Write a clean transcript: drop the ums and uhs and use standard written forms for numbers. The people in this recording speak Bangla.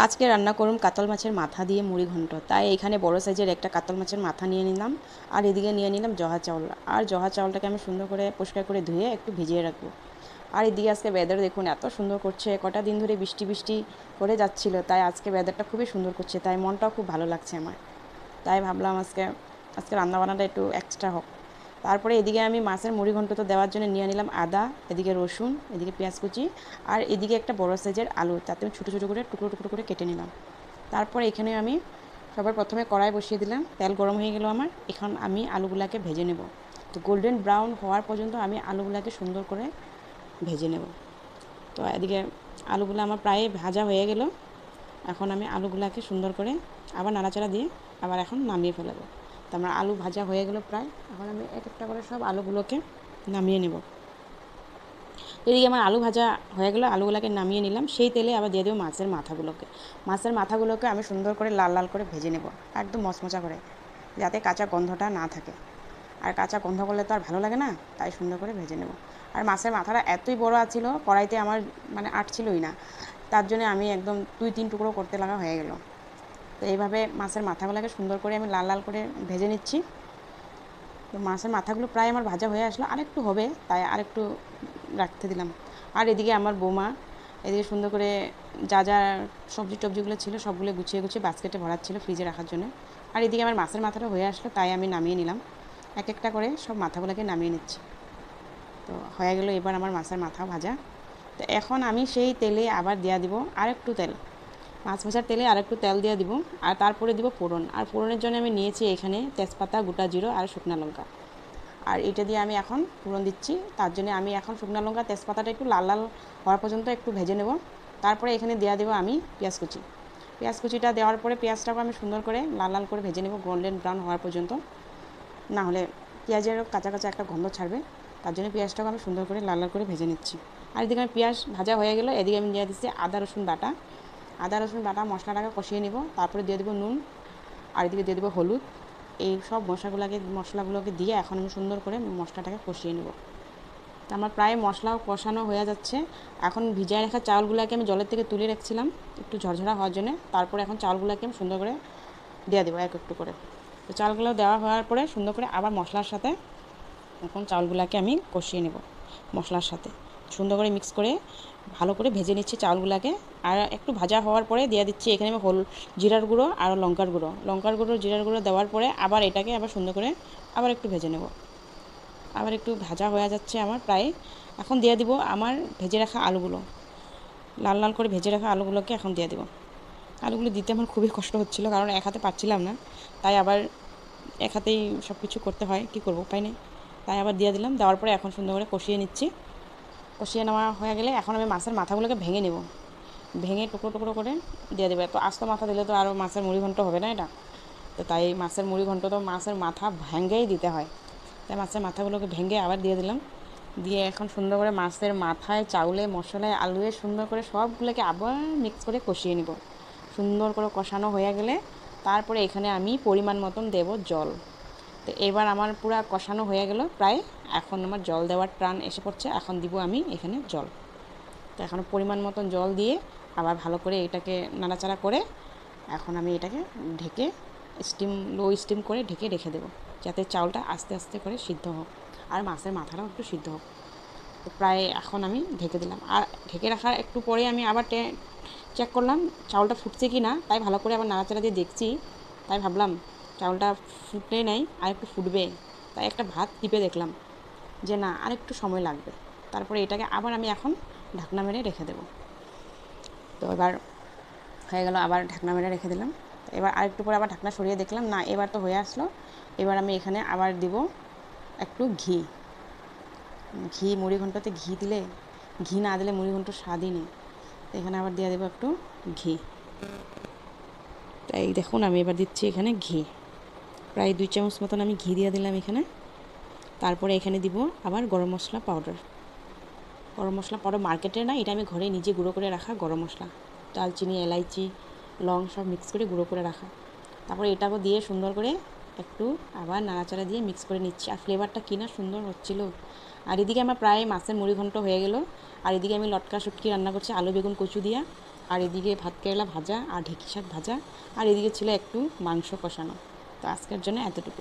আজকে রান্না করুন কাতল মাছের মাথা দিয়ে মুড়ি ঘন্ট। তাই এখানে বড় সাইজের একটা কাতল মাছের মাথা নিয়ে নিলাম, আর এদিকে নিয়ে নিলাম জহা চাউল। আর জহা চাউলটাকে আমি সুন্দর করে পরিষ্কার করে ধুয়ে একটু ভিজিয়ে রাখবো। আর এদিকে আজকে ওয়েদার দেখুন এত সুন্দর করছে, কটা দিন ধরে বৃষ্টি বৃষ্টি করে যাচ্ছিল, তাই আজকে ওয়েদারটা খুবই সুন্দর করছে, তাই মনটাও খুব ভালো লাগছে আমার। তাই ভাবলাম আজকে আজকে রান্নাবান্নাটা একটু এক্সট্রা হোক। তারপরে এদিকে আমি মাছের মুড়ি ঘন্ট তো দেওয়ার জন্য নিয়ে নিলাম আদা, এদিকে রসুন, এদিকে পেঁয়াজ কুচি, আর এদিকে একটা বড় সাইজের আলু, তাতে আমি ছোটো ছোটো করে টুকরো টুকরো করে কেটে নিলাম। তারপর এখানে আমি সবার প্রথমে কড়াই বসিয়ে দিলাম, তেল গরম হয়ে গেল আমার। এখন আমি আলুগুলাকে ভেজে নেব। তো গোল্ডেন ব্রাউন হওয়ার পর্যন্ত আমি আলুগুলাকে সুন্দর করে ভেজে নেব। তো এদিকে আলুগুলো আমার প্রায় ভাজা হয়ে গেল। এখন আমি আলুগুলাকে সুন্দর করে আবার নাড়াচাড়া দিয়ে আবার এখন নামিয়ে ফেলাবো। তো আমার আলু ভাজা হয়ে গেল প্রায়। এখন আমি এক একটা করে সব আলুগুলোকে নামিয়ে নেব। এদিকে আমার আলু ভাজা হয়ে গেলো, আলুগুলোকে নামিয়ে নিলাম। সেই তেলে আবার দিয়ে দেবো মাছের মাথাগুলোকে। মাছের মাথাগুলোকে আমি সুন্দর করে লাল লাল করে ভেজে নেব, একদম মচমচা করে, যাতে কাঁচা গন্ধটা না থাকে। আর কাঁচা গন্ধ করলে তো আর ভালো লাগে না, তাই সুন্দর করে ভেজে নেব। আর মাছের মাথাটা এতই বড় ছিল, কড়াইতে আমার মানে আটছিলই না, তার জন্য আমি একদম 2-3 টুকরো করতে লাগা হয়ে গেল। তো এইভাবে মাছের মাথাগুলোকে সুন্দর করে আমি লাল লাল করে ভেজে নিচ্ছি। তো মাছের মাথাগুলো প্রায় আমার ভাজা হয়ে আসলো, আরেকটু হবে, তাই আরেকটু রাখতে দিলাম। আর এদিকে আমার বৌমা এদিকে সুন্দর করে যা যা সবজি টবজিগুলো ছিল সবগুলো গুছিয়ে গুছিয়ে বাস্কেটে ভরাচ্ছিল ফ্রিজে রাখার জন্য। আর এদিকে আমার মাছের মাথাটা হয়ে আসলো, তাই আমি নামিয়ে নিলাম। এক একটা করে সব মাথাগুলোকে নামিয়ে নিচ্ছি। তো হয়ে গেল এবার আমার মাছের মাথা ভাজা। তো এখন আমি সেই তেলে আবার দেওয়া দিব আরেকটু তেল, মাছ ভাজার তেলে আরেকটু তেল দিয়ে দিব। আর তারপরে দিব ফোড়ন। আর ফোড়নের জন্য আমি নিয়েছি এখানে তেজপাতা, গোটা জিরো আর শুকনো লঙ্কা। আর এটা দিয়ে আমি এখন ফোড়ন দিচ্ছি। তার জন্য আমি এখন শুকনো লঙ্কা তেজপাতাটা একটু লাল লাল হওয়ার পর্যন্ত একটু ভেজে নেব। তারপরে এখানে দেওয়া দেবো আমি পেঁয়াজ কুচি। পেঁয়াজ কুচিটা দেওয়ার পরে পেঁয়াজটাকে আমি সুন্দর করে লাল লাল করে ভেজে নেব গোল্ডেন ব্রাউন হওয়ার পর্যন্ত, না হলে পেঁয়াজেরও কাঁচা কাঁচা একটা গন্ধ ছাড়বে। তার জন্য পেঁয়াজটাকে আমি সুন্দর করে লাল লাল করে ভেজে নিচ্ছি। আর এদিকে আমি পেঁয়াজ ভাজা হয়ে গেলো, এদিকে আমি দিয়ে দিচ্ছি আদা রসুন বাটা। আদা রসুন বাটা মশলাটাকে কষিয়ে নেব। তারপরে দিয়ে দেবো নুন, আর এদিকে দিয়ে দেবো হলুদ। এই সব মশলাগুলোকে দিয়ে এখন আমি সুন্দর করে মশলাটাকে কষিয়ে নেব। আমার প্রায় মশলাও কষানো হয়ে যাচ্ছে। এখন ভিজায় রাখা চাউলগুলোকে আমি জলের থেকে তুলে রাখছিলাম একটু ঝরঝরা হওয়ার জন্য। তারপরে এখন চাউলগুলোকে আমি সুন্দর করে দিয়ে দেবো এক একটু করে। তো চালগুলো দেওয়া হওয়ার পরে সুন্দর করে আবার মশলার সাথে এখন চাউলগুলোকে আমি কষিয়ে নেব। মশলার সাথে সুন্দর করে মিক্স করে ভালো করে ভেজে নিচ্ছি চাউলগুলোকে। আর একটু ভাজা হওয়ার পরে দিয়ে দিচ্ছি এখানে আমি জিরার গুঁড়ো আর লঙ্কার গুঁড়ো জিরার গুঁড়ো দেওয়ার পরে আবার এটাকে আবার সুন্দর করে আবার একটু ভেজে নেব। আবার একটু ভাজা হয়ে যাচ্ছে আমার প্রায়। এখন দিয়ে দিব আমার ভেজে রাখা আলুগুলো, লাল লাল করে ভেজে রাখা আলুগুলোকে এখন দিয়ে দেবো। আলুগুলো দিতে আমার খুবই কষ্ট হচ্ছিলো, কারণ এক হাতে পারছিলাম না, তাই আবার এক হাতেই সব কিছু করতে হয়, কী করবো, উপায় নেই। তাই আবার দিয়ে দিলাম। দেওয়ার পরে এখন সুন্দর করে কষিয়ে নিচ্ছি। কষিয়ে নেওয়া হয়ে গেলে এখন আমি মাছের মাথাগুলোকে ভেঙে নেব, ভেঙে টুকরো টুকরো করে দিয়ে দেবো। তো আস্ত মাথা দিলে তো আরও মাছের মুড়ি ঘন্ট হবে না এটা। তো তাই মাছের মুড়ি ঘন্ট তো মাছের মাথা ভেঙেই দিতে হয়, তাই মাছের মাথাগুলোকে ভেঙে আবার দিয়ে দিলাম। দিয়ে এখন সুন্দর করে মাছের মাথায় চাউলে মশলায় আলুয়ে সুন্দর করে সবগুলোকে আবার মিক্স করে কষিয়ে নিব। সুন্দর করে কষানো হয়ে গেলে তারপরে এখানে আমি পরিমাণ মতন দেব জল। তো এবার আমার পুরো কষানো হয়ে গেল প্রায়। এখন আমার জল দেওয়ার টান এসে পড়ছে, এখন দিব আমি এখানে জল। তো এখন পরিমাণ মতন জল দিয়ে আবার ভালো করে এটাকে নাড়াচাড়া করে এখন আমি এটাকে ঢেকে লো স্টিম করে ঢেকে রেখে দেবো, যাতে চাউলটা আস্তে আস্তে করে সিদ্ধ হোক আর মাছের মাথাটাও একটু সিদ্ধ হোক। তো প্রায় এখন আমি ঢেকে দিলাম। আর ঢেকে রাখার একটু পরে আমি আবার চেক করলাম চাউলটা ফুটছে কি না, তাই ভালো করে আবার নাড়াচাড়া দিয়ে দেখছি। তাই ভাবলাম চাউলটা ফুটে নেই, আর একটু ফুটবে, তাই একটা ভাত টিপে দেখলাম যে না আর একটু সময় লাগবে। তারপরে এটাকে আবার আমি এখন ঢাকনা মেরে রেখে দেবো। তো এবার হয়ে গেল, আবার ঢাকনা মেরে রেখে দিলাম। তো এবার আরেকটু পরে আবার ঢাকনা সরিয়ে দেখলাম না এবার তো হয়ে আসলো। এবার আমি এখানে আবার দিব একটু ঘি। মুড়ি ঘন্টতে ঘি দিলে, ঘি না দিলে মুড়ি ঘন্ট স্বাদই নেই। তো এখানে আবার দিয়ে দেবো একটু ঘি। তাই দেখুন আমি এবার দিচ্ছি এখানে ঘি, প্রায় 2 চামচ মতন আমি ঘি দিয়ে দিলাম এখানে। তারপরে এখানে দিব আবার গরম মশলা পাউডার। মার্কেটের না, এটা আমি ঘরে নিজে গুঁড়ো করে রাখা গরম মশলা, দালচিনি, এলাইচি, লং সব মিক্স করে গুঁড়ো করে রাখা। তারপরে এটাকে দিয়ে সুন্দর করে একটু আবার নাড়াচাড়া দিয়ে মিক্স করে নিচ্ছি। আর ফ্লেভারটা কিনা সুন্দর হচ্ছিল। আর এদিকে আমার প্রায় মাছের মুড়ি ঘন্ট হয়ে গেল। আর এদিকে আমি লটকা শুটকি রান্না করছি আলু বেগুন কচু দিয়া। আর এদিকে ভাত কেরেলা ভাজা আর ঢেঁকি শাক ভাজা, আর এদিকে ছিল একটু মাংস কষানো। তো আজকের জন্য এতটুকু।